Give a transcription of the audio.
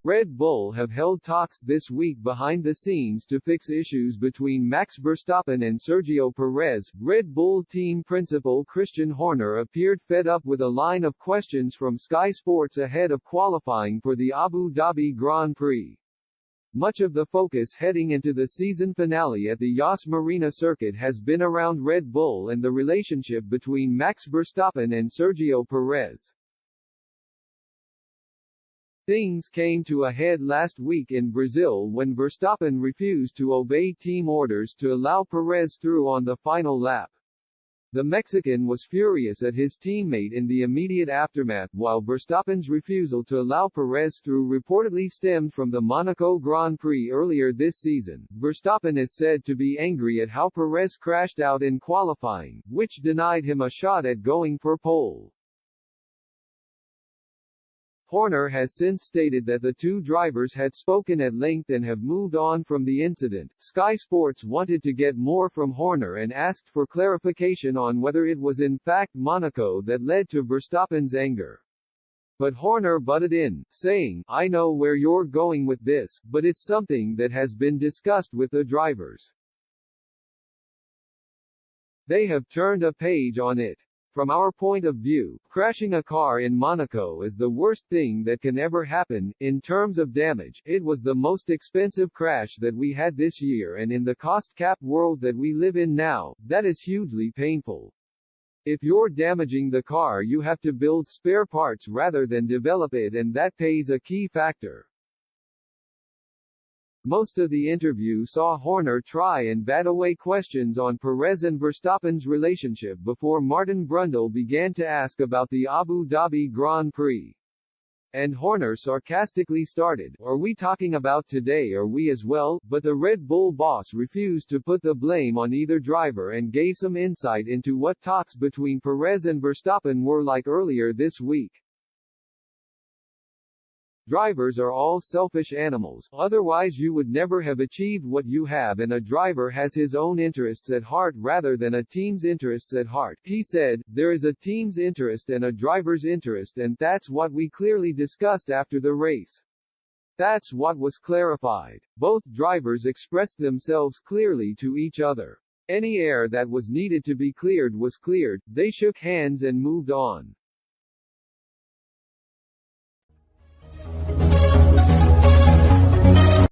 Red Bull have held talks this week behind the scenes to fix issues between Max Verstappen and Sergio Perez. Red Bull team principal Christian Horner appeared fed up with a line of questions from Sky Sports ahead of qualifying for the Abu Dhabi Grand Prix. Much of the focus heading into the season finale at the Yas Marina circuit has been around Red Bull and the relationship between Max Verstappen and Sergio Perez. Things came to a head last week in Brazil when Verstappen refused to obey team orders to allow Perez through on the final lap. The Mexican was furious at his teammate in the immediate aftermath, while Verstappen's refusal to allow Perez through reportedly stemmed from the Monaco Grand Prix earlier this season. Verstappen is said to be angry at how Perez crashed out in qualifying, which denied him a shot at going for pole. Horner has since stated that the two drivers had spoken at length and have moved on from the incident. Sky Sports wanted to get more from Horner and asked for clarification on whether it was in fact Monaco that led to Verstappen's anger. But Horner butted in, saying, "I know where you're going with this, but it's something that has been discussed with the drivers. They have turned a page on it. From our point of view, crashing a car in Monaco is the worst thing that can ever happen. In terms of damage, it was the most expensive crash that we had this year, and in the cost-cap world that we live in now, that is hugely painful. If you're damaging the car, you have to build spare parts rather than develop it, and that plays a key factor." Most of the interview saw Horner try and bat away questions on Perez and Verstappen's relationship before Martin Brundle began to ask about the Abu Dhabi Grand Prix. And Horner sarcastically started, "Are we talking about today or we as well?" But the Red Bull boss refused to put the blame on either driver and gave some insight into what talks between Perez and Verstappen were like earlier this week. "Drivers are all selfish animals, otherwise you would never have achieved what you have, and a driver has his own interests at heart rather than a team's interests at heart," he said. "There is a team's interest and a driver's interest, and that's what we clearly discussed after the race. That's what was clarified. Both drivers expressed themselves clearly to each other. Any air that was needed to be cleared was cleared, they shook hands and moved on."